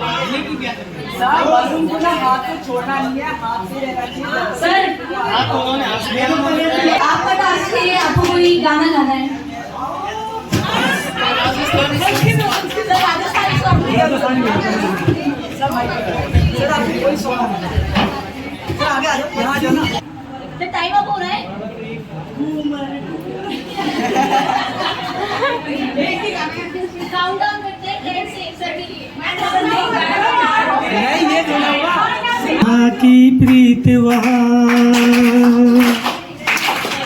Balloon को ना हाथ से छोड़ना नहीं है, हाथ से रहना चाहिए। सर आपका टास्क है, आपको कोई गाना गाना है। सर आपको कोई सवाल नहीं। सर आगे आ जाओ, यहाँ आ जाओ ना। सर टाइम अप हो रहा है। काउंटडाउन करते हैं 10 से 1 के लिए। नहीं ये जो होगा वहाँ की प्रीत वहाँ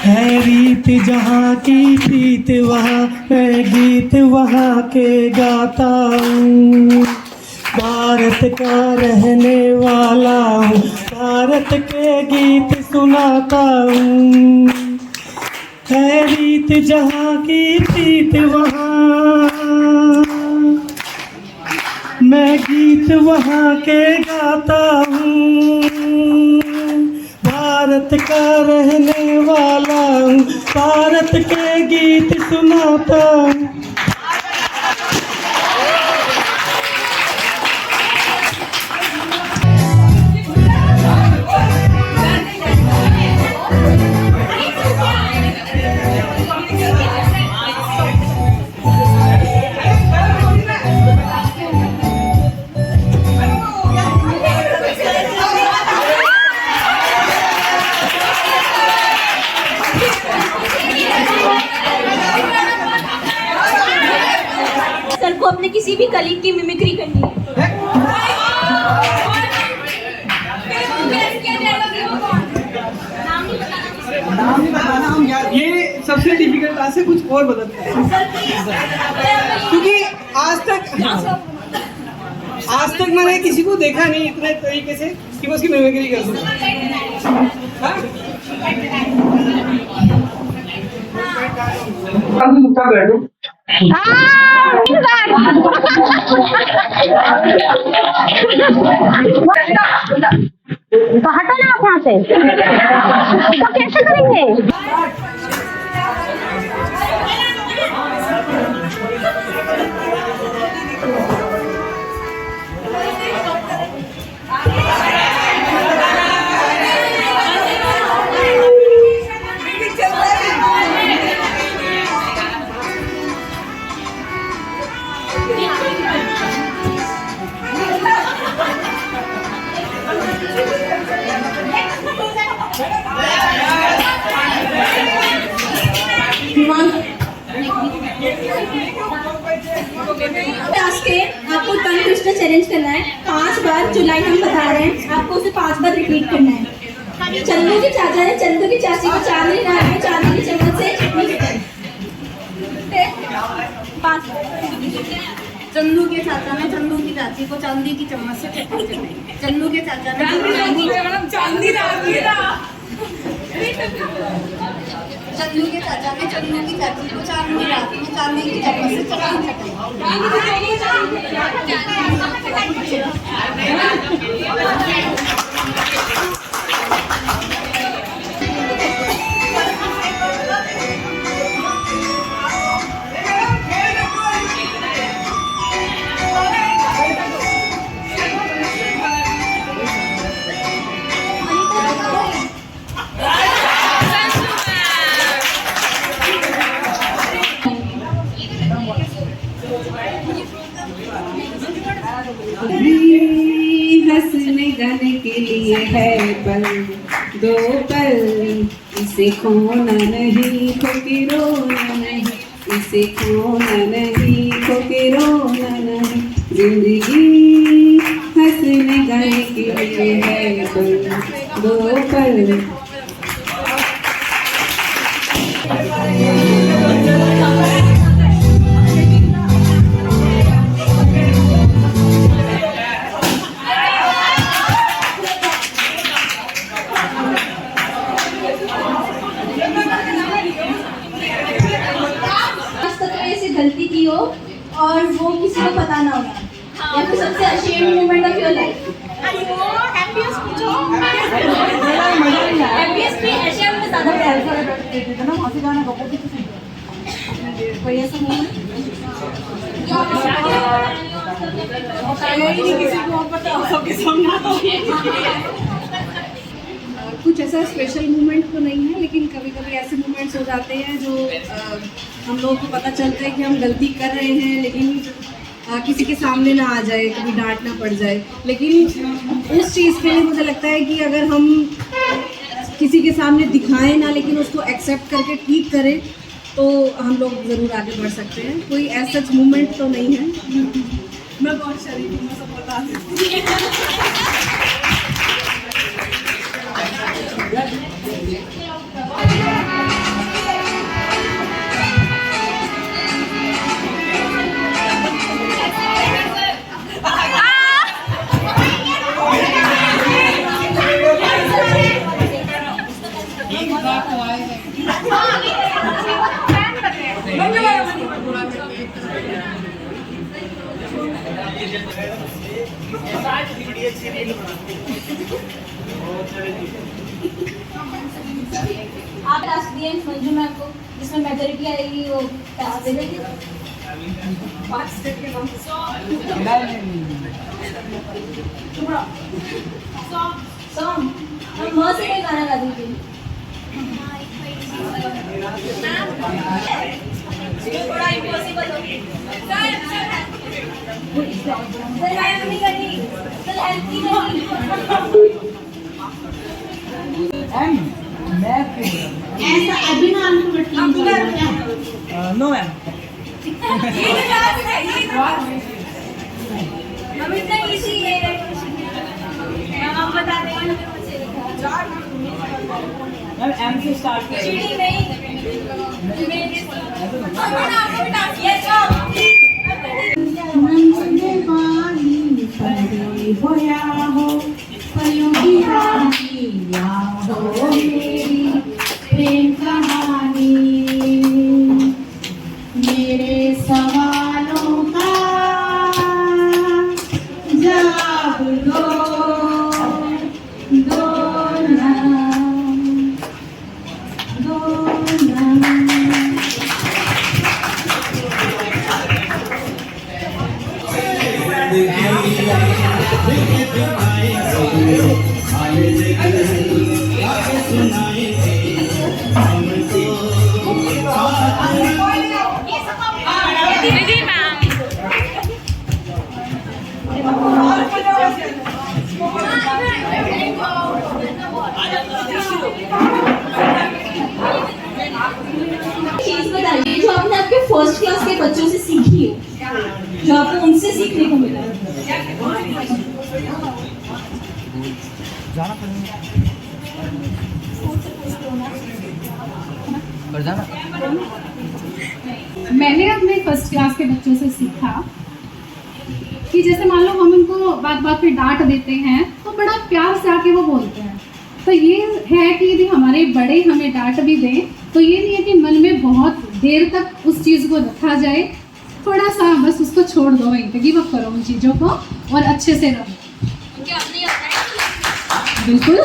है, रीत जहाँ की प्रीत वहाँ है, गीत वहाँ के गाता हूँ। भारत का रहने वाला हूँ, भारत के गीत सुनाता हूँ। है रीत जहाँ की प्रीत वहाँ, मैं गीत वहाँ के गाता हूँ। भारत का रहने वाला हूँ, भारत के गीत सुनाता हूँ। सर को अपने किसी भी कलीग की मिमिक्री करनी है। नाम नहीं बताना हम यार, ये सबसे डिफिकल्ट टास्क है, कुछ और बदलते हैं क्योंकि आज तक मैंने किसी को देखा नहीं इतने तरीके से कि मैं उसकी मिमिक्री कर सकूं। तो हटो ना आप यहाँ से, तो कैसे करेंगे? टास्क है, आपको टंग ट्विस्टर चैलेंज करना है। 5 बार जो लाइन हम बता रहे हैं आपको उसे 5 बार रिपीट करना है। चंदू के चाचा ने चंदू की चाची को चांदनी नाम में चांदी की चम्मच से चटनी खिलाई। 5 चंदू के चाचा ने चंदू की चाची को चांदी की चम्मच से चटनी चटाई। चंदू के चाचा ने चंदू के चाचा ने चंदू की चाची को चांदी रात में चांदी की चम्मच से चटनी हंसने गाने के लिए है पल दो पल, इसे खोना नहीं खोके रोना नहीं, इसे खोना नहीं खोके रोना नहीं। जिंदगी हंसने गाने के लिए है पल दो पल। गलती की हो और वो किसी को पता ना हो, या फिर सबसे ashamed moment of your life. Happiest पूछो। हैप्पीएस्ट भी अशेम्ड में ज्यादा प्यार करते थे ना, वहां से गाना गाओ कोई ऐसा मोमेंट। कुछ ऐसा स्पेशल मोमेंट तो नहीं है, लेकिन कभी कभी ऐसे मोमेंट्स हो जाते हैं जो हम लोगों को पता चलता है कि हम गलती कर रहे हैं, लेकिन किसी के सामने ना आ जाए, कभी डांट ना पड़ जाए। लेकिन उस चीज़ के लिए मुझे लगता है कि अगर हम किसी के सामने दिखाएं ना, लेकिन उसको एक्सेप्ट करके ठीक करें, तो हम लोग ज़रूर आगे बढ़ सकते हैं। कोई ऐसा मोमेंट तो नहीं है। मैं बहुत शरीफ हूँ, मैं सब बता देती हूँ। आप टास्क दिए मंजू मैम को, जिसमें मेजोरिटी आएगी वो टास्क दे देगी। 5 स्टेप के नाम सॉन्ग हम म से कोई गाना गा दीजिए। थोड़ा इम्पॉसिबल हो सर हेल्प नहीं करनी, सर हेल्प नहीं करनी। ऐसा अभिमान को नो मैम। हम इतना इजी है, हम बता देंगे। मैम एम से स्टार्ट करें। चीटिंग नहीं। प्रेम कहानी मेरे सवालों का जवाब दो ना। चीज बताइए जो आपने आपके फर्स्ट क्लास के बच्चों से सीखी हो, जो आपको उनसे सीखने को मिला। मैंने अपने फर्स्ट क्लास के बच्चों से सीखा कि जैसे मान लो हम उनको बात बात पे डांट देते हैं तो बड़ा प्यार से आके वो बोलते हैं। तो ये है कि यदि हमारे बड़े हमें डांट भी दें तो ये नहीं है कि मन में बहुत देर तक उस चीज़ को रखा जाए, थोड़ा सा बस उसको छोड़ दो, वहीं पे गिव अप करो उन चीज़ों को और अच्छे से रहो। बिल्कुल।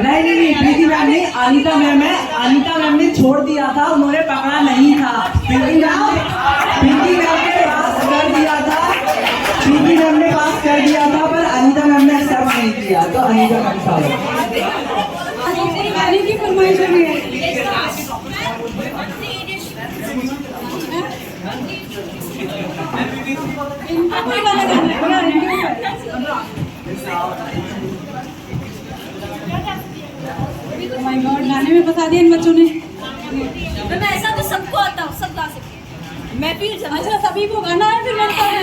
नहीं प्रीति मैम नहीं, अनीता मैम है। अनीता मैम ने छोड़ दिया था, उन्होंने पकड़ा नहीं था। प्रीति मैम ने पास कर दिया था, प्रीति मैम ने पास कर दिया था, पर अनीता मैम ने एक्सेप्ट नहीं किया, तो अनीता मैम की फरमाइश है। गाने में बता दिया इन बच्चों ने। मैं ऐसा तो सबको आता हूँ, सब गा सकते। मैं भी अच्छा सभी को गाना है फिर लड़का है।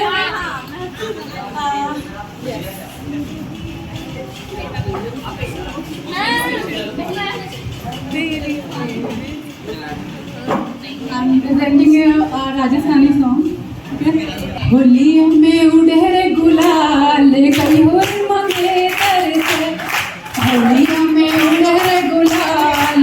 I'm presenting a Rajasthani song. होलियों में उड़े रे गुलाल कहीं हो मंगे तरसे, होलियों में उड़े रे गुलाल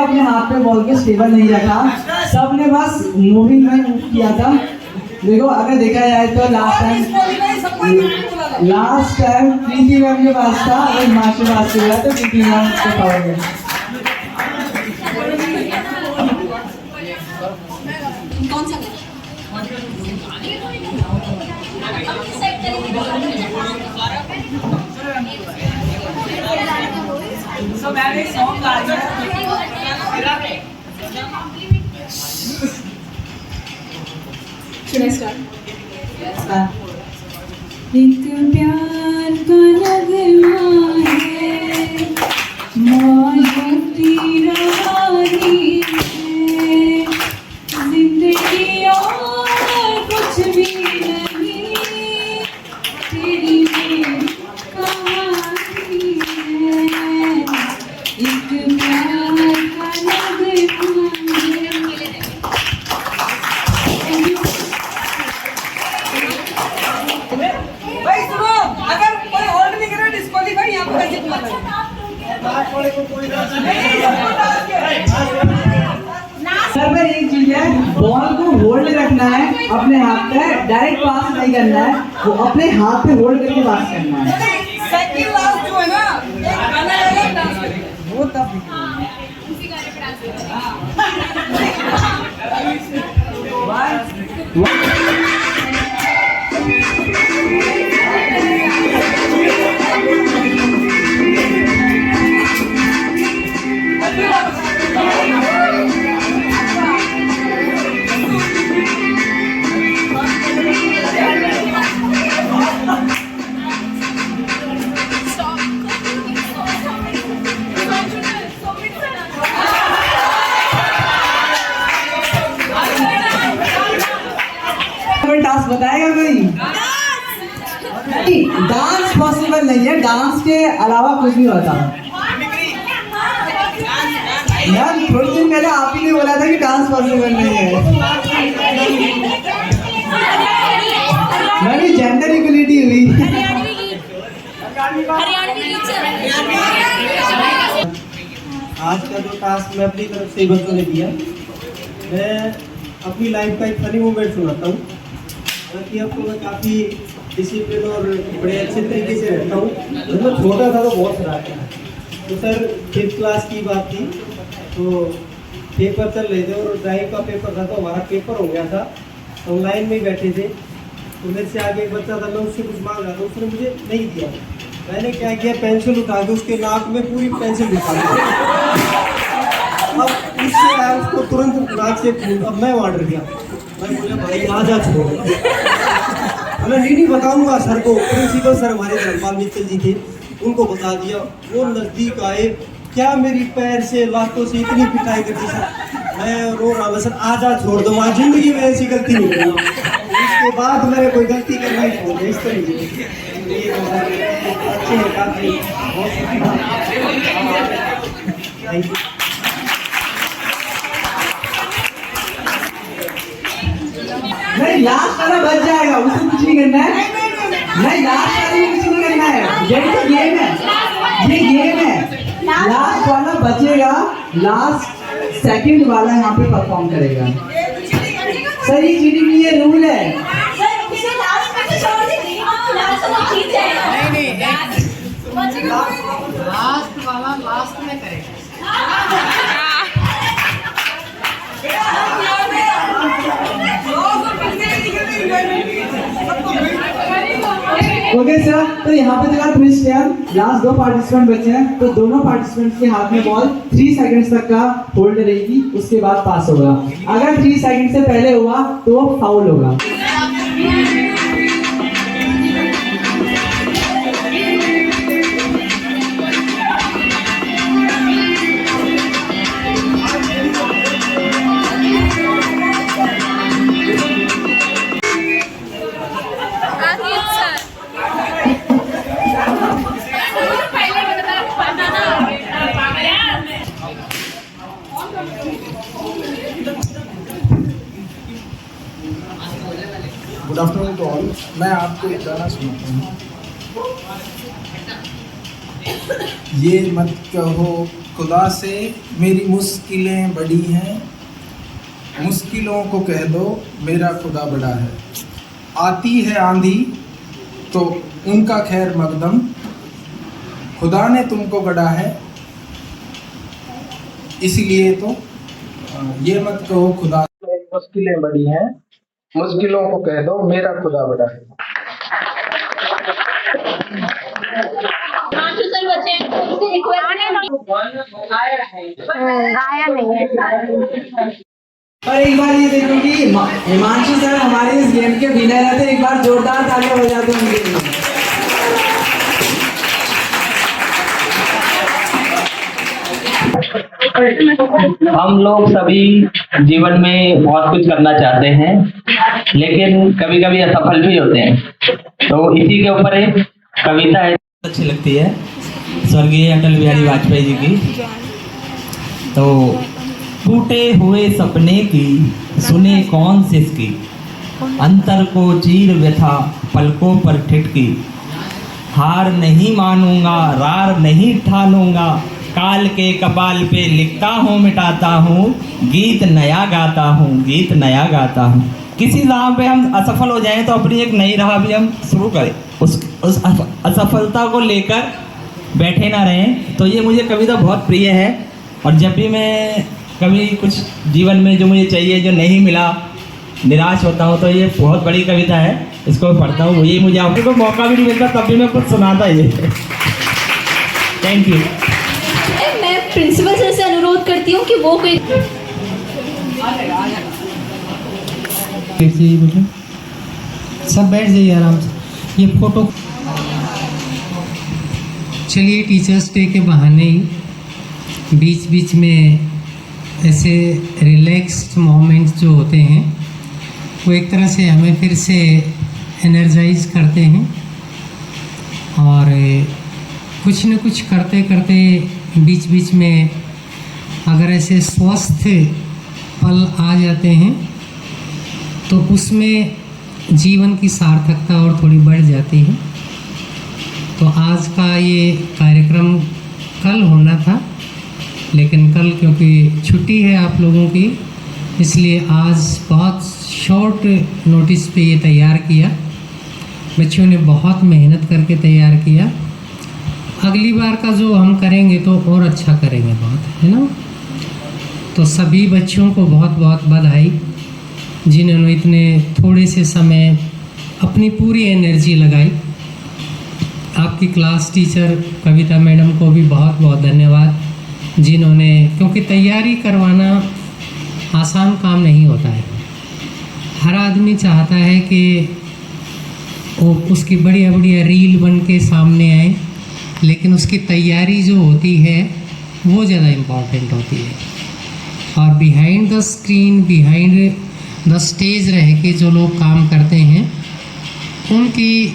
अपने हाथ पे बॉल के स्टेबल नहीं रखा, सबने बस मूविंग में मूव किया था। देखो अगर देखा जाए तो लास्ट टाइम प्रीति मैम के पास था, अगर हिमांशु पास से हुआ तो प्रीति मैम को पाओगे। कौन सा सेट करेंगे So मैंने एक सॉन्ग गा दिया। Should I start? एक प्यार का नगमा है, मौजूदी रवानी है, जिंदगी और कुछ भी नहीं, तेरी मेरी कहानी है। एक प्यार का नगमा है। भाई सुनो, अगर कोई होल्ड नहीं करे डिस्क्वालीफाई यहाँ पर कैसे मारना है? सर पर एक चीज है, बॉल को होल्ड रखना है अपने हाथ पे, डायरेक्ट पास नहीं करना है, वो अपने हाथ पे होल्ड करके पास करना है। सेकंड लास्ट जो है ना, एक गाना अलग डांस करेंगे, वो तब डांस बताएगा कोई? डांस पॉसिबल नहीं है, डांस के अलावा कुछ भी होता। यार थोड़ी दिन पहले आप ही ने बोला था कि डांस पॉसिबल नहीं है। मैंने जेंडर इक्वलिटी हुई। आज का जो टास्क मैं अपनी तरफ से बच्चों ने दिया, मैं अपनी लाइफ का एक फनी मोमेंट सुनाता हूँ। हालांकि अब तो मैं काफ़ी डिसिप्लिन और बड़े अच्छे तरीके से रहता हूँ। जब मैं छोटा था तो बहुत शरारती था। तो सर 5th क्लास की बात थी, तो पेपर चल रहे थे और ड्राइंग का पेपर था, तो हमारा पेपर हो गया था। हम लाइन में बैठे थे, तो मेरे से आगे एक बच्चा था, मैं उससे कुछ मांग रहा था, उसने मुझे नहीं दिया। मैंने क्या किया, पेंसिल उठा के उसके नाक में पूरी पेंसिल ढुका दी। अब उससे आया, उसको तुरंत नाक से खून, अब मैं वहाँ डर गया। मैं बोला भाई आ जा छोड़। मैं नहीं बताऊंगा सर को। प्रिंसिपल सर हमारे धर्मपाल मित्तल जी थे, उनको बता दिया। वो नज़दीक आए, क्या मेरी पैर से लातों से इतनी पिटाई करती सर। मैं रो रहा हूँ, सर आ जा छोड़ दो, वहाँ जिंदगी में ऐसी गलती नहीं करूँगा। उसके बाद मैंने कोई गलती करना ही छोड़ दिया इस तरीके से। अच्छे हैं काफ़ी, बहुत थैंक यू। नहीं लास्ट वाला बच जाएगा, उसे कुछ नहीं करना है। नहीं लास्ट वाले में कुछ नहीं करना है, यही तो गेम है, ये गेम है। लास्ट वाला बचेगा, लास्ट सेकंड वाला यहाँ पे परफॉर्म करेगा। सर ये चीटिंग नहीं है, रूल है। लास्ट वाला लास्ट में करेगा। ओके सर, तो यहाँ पे जगह ट्विस्ट है, लास्ट 2 पार्टिसिपेंट बचे हैं, तो दोनों पार्टिसिपेंट्स के हाथ में बॉल 3 सेकंड्स तक का होल्ड रहेगी, उसके बाद पास होगा। अगर 3 सेकंड से पहले हुआ तो वो फाउल होगा। Good afternoon to all. मैं आपको एक गाना सुनाता हूँ। ये मत कहो खुदा से मेरी मुश्किलें बड़ी हैं, मुश्किलों को कह दो मेरा खुदा बड़ा है। आती है आंधी तो उनका खैर मकदम, खुदा ने तुमको गढ़ा है इसलिए तो ये मत कहो खुदा से मुश्किलें बड़ी हैं, मुश्किलों को कह दो मेरा खुदा बड़ा है। गाया नहीं है। और एक बार ये देखो कि हिमांशु सर हमारे इस गेम के विनर रहते, एक बार जोरदार तालियां बजाते हैं उनके लिए। हम लोग सभी जीवन में बहुत कुछ करना चाहते हैं, लेकिन कभी कभी असफल भी होते हैं। तो इसी के ऊपर एक कविता है, अच्छी लगती है, स्वर्गीय अटल बिहारी वाजपेयी जी की। तो टूटे हुए सपने की सुने कौन सिसकी, अंतर को चीर व्यथा पलकों पर ठिठकी। हार नहीं मानूंगा रार नहीं ठानूंगा, काल के कपाल पे लिखता हूँ मिटाता हूँ, गीत नया गाता हूँ गीत नया गाता हूँ। किसी राह पे हम असफल हो जाएं तो अपनी एक नई राह भी हम शुरू करें, उस असफलता को लेकर बैठे ना रहें। तो ये मुझे कविता बहुत प्रिय है, और जब भी मैं कभी कुछ जीवन में जो मुझे चाहिए जो नहीं मिला, निराश होता हूँ, तो ये बहुत बड़ी कविता है, इसको पढ़ता हूँ। ये मुझे आपको कोई मौका भी नहीं मिलता तब भी मैं कुछ सुनाता ये। Thank you. मैं प्रिंसिपल सर से अनुरोध करती हूँ कि वो कोई सब बैठ जाइए आराम से। ये फोटो चलिए, टीचर्स डे के बहाने ही बीच बीच में ऐसे रिलैक्स्ड मोमेंट्स जो होते हैं वो एक तरह से हमें फिर से एनर्जाइज करते हैं, और कुछ न कुछ करते करते बीच बीच में अगर ऐसे स्वस्थ पल आ जाते हैं तो उसमें जीवन की सार्थकता और थोड़ी बढ़ जाती है। तो आज का ये कार्यक्रम कल होना था, लेकिन कल क्योंकि छुट्टी है आप लोगों की, इसलिए आज बहुत शॉर्ट नोटिस पे ये तैयार किया। बच्चों ने बहुत मेहनत करके तैयार किया। अगली बार का जो हम करेंगे तो और अच्छा करेंगे बहुत, है ना। तो सभी बच्चों को बहुत बहुत बधाई, जिन्होंने इतने थोड़े से समय अपनी पूरी एनर्जी लगाई। आपकी क्लास टीचर कविता मैडम को भी बहुत बहुत धन्यवाद, जिन्होंने, क्योंकि तैयारी करवाना आसान काम नहीं होता है। हर आदमी चाहता है कि वो उसकी बढ़िया बढ़िया रील बन के सामने आए, लेकिन उसकी तैयारी जो होती है वो ज़्यादा इम्पॉर्टेंट होती है। और behind the screen, behind the stage रह के जो लोग काम करते हैं, उनकी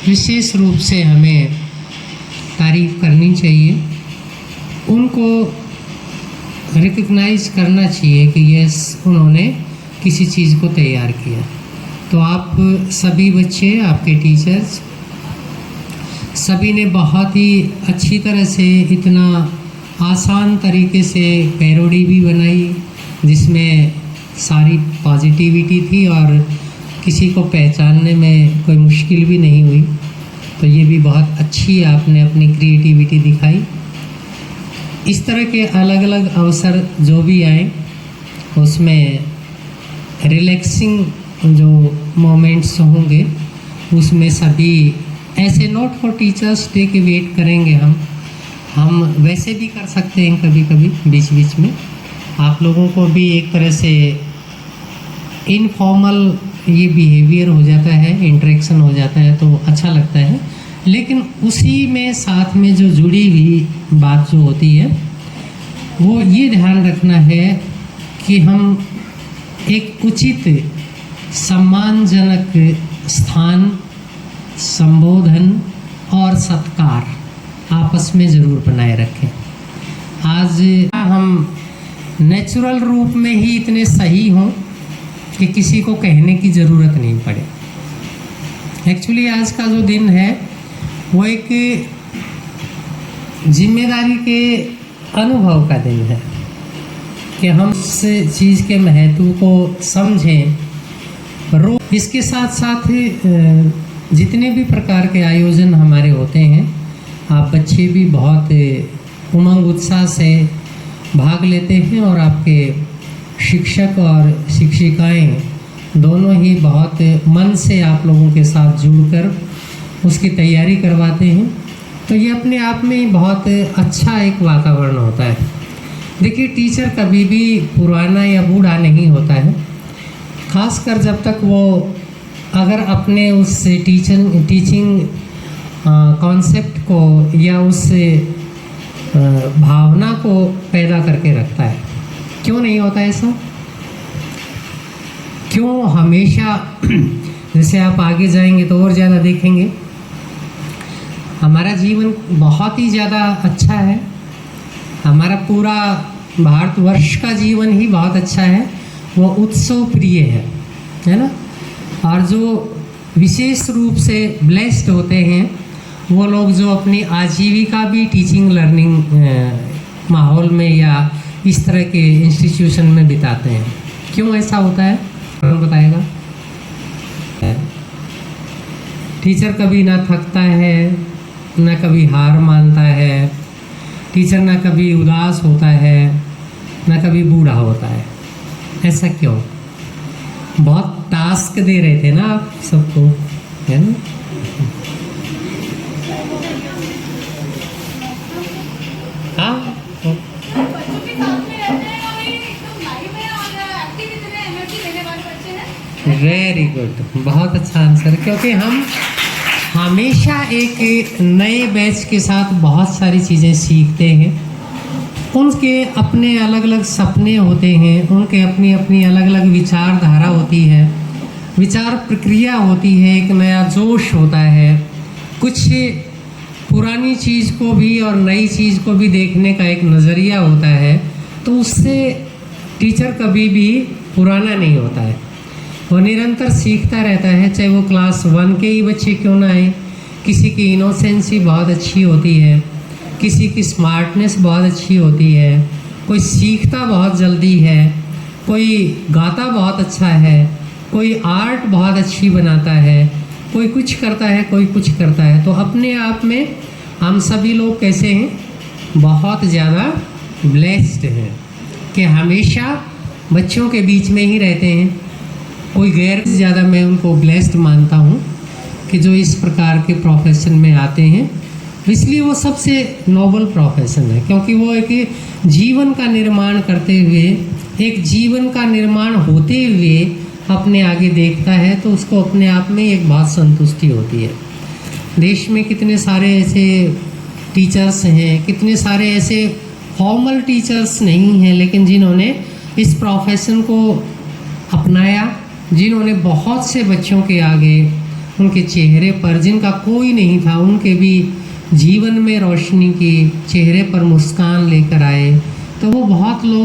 विशेष रूप से हमें तारीफ़ करनी चाहिए, उनको रिकग्नाइज करना चाहिए कि यस, उन्होंने किसी चीज़ को तैयार किया। तो आप सभी बच्चे, आपके टीचर्स सभी ने बहुत ही अच्छी तरह से, इतना आसान तरीके से पैरोडी भी बनाई, जिसमें सारी पॉजिटिविटी थी और किसी को पहचानने में कोई मुश्किल भी नहीं हुई। तो ये भी बहुत अच्छी आपने अपनी क्रिएटिविटी दिखाई। इस तरह के अलग अलग अवसर जो भी आए, उसमें रिलैक्सिंग जो मोमेंट्स होंगे, उसमें सभी ऐसे नोट फॉर टीचर्स डे के वेट करेंगे। हम वैसे भी कर सकते हैं कभी कभी बीच बीच में, आप लोगों को भी एक तरह से इनफॉर्मल ये बिहेवियर हो जाता है, इंटरेक्शन हो जाता है, तो अच्छा लगता है। लेकिन उसी में साथ में जो जुड़ी हुई बात जो होती है, वो ये ध्यान रखना है कि हम एक उचित सम्मानजनक स्थान, संबोधन और सत्कार आपस में ज़रूर बनाए रखें। आज हम नेचुरल रूप में ही इतने सही हों कि किसी को कहने की ज़रूरत नहीं पड़े। एक्चुअली आज का जो दिन है वो एक जिम्मेदारी के अनुभव का दिन है कि हम इस चीज़ के महत्व को समझें। इसके साथ साथ जितने भी प्रकार के आयोजन हमारे होते हैं, आप बच्चे भी बहुत उमंग उत्साह से भाग लेते हैं और आपके शिक्षक और शिक्षिकाएं दोनों ही बहुत मन से आप लोगों के साथ जुड़कर उसकी तैयारी करवाते हैं। तो ये अपने आप में बहुत अच्छा एक वातावरण होता है। देखिए, टीचर कभी भी पुराना या बूढ़ा नहीं होता है, खासकर जब तक वो अगर अपने उस टीचिंग कॉन्सेप्ट को या उस भावना को पैदा करके रखता है। क्यों नहीं होता ऐसा? क्यों हमेशा जैसे आप आगे जाएंगे तो और ज़्यादा देखेंगे, हमारा जीवन बहुत ही ज़्यादा अच्छा है, हमारा पूरा भारतवर्ष का जीवन ही बहुत अच्छा है, वो उत्सव प्रिय है ना। और जो विशेष रूप से ब्लेस्ड होते हैं वो लोग जो अपनी आजीविका भी टीचिंग लर्निंग माहौल में या इस तरह के इंस्टीट्यूशन में बिताते हैं। क्यों ऐसा होता है, कौन बताएगा? टीचर कभी ना थकता है, ना कभी हार मानता है, टीचर ना कभी उदास होता है, ना कभी बूढ़ा होता है। ऐसा क्यों? बहुत टास्क दे रहे थे ना आप सबको, है ना। हाँ, वेरी गुड, बहुत अच्छा आंसर। क्योंकि हम हमेशा एक नए बैच के साथ बहुत सारी चीज़ें सीखते हैं। उनके अपने अलग अलग सपने होते हैं, उनके अपनी अपनी अलग अलग विचारधारा होती है, विचार प्रक्रिया होती है, एक नया जोश होता है। कुछ पुरानी चीज़ को भी और नई चीज़ को भी देखने का एक नज़रिया होता है। तो उससे टीचर कभी भी पुराना नहीं होता है, वो निरंतर सीखता रहता है। चाहे वो क्लास 1 के ही बच्चे क्यों ना आए, किसी की इनोसेंसी बहुत अच्छी होती है, किसी की स्मार्टनेस बहुत अच्छी होती है, कोई सीखता बहुत जल्दी है, कोई गाता बहुत अच्छा है, कोई आर्ट बहुत अच्छी बनाता है, कोई कुछ करता है, कोई कुछ करता है। तो अपने आप में हम सभी लोग कैसे हैं, बहुत ज़्यादा ब्लेस्ड हैं कि हमेशा बच्चों के बीच में ही रहते हैं। कोई गैर ज़्यादा मैं उनको ब्लेस्ड मानता हूँ कि जो इस प्रकार के प्रोफेशन में आते हैं। इसलिए वो सबसे नोबल प्रोफेशन है, क्योंकि वो एक जीवन का निर्माण करते हुए, एक जीवन का निर्माण होते हुए अपने आगे देखता है, तो उसको अपने आप में एक बहुत संतुष्टि होती है। देश में कितने सारे ऐसे टीचर्स हैं, कितने सारे ऐसे फॉर्मल टीचर्स नहीं हैं, लेकिन जिन्होंने इस प्रोफेशन को अपनाया, जिन्होंने बहुत से बच्चों के आगे, उनके चेहरे पर जिनका कोई नहीं था, उनके भी जीवन में रोशनी की, चेहरे पर मुस्कान लेकर आए। तो वो बहुत लोग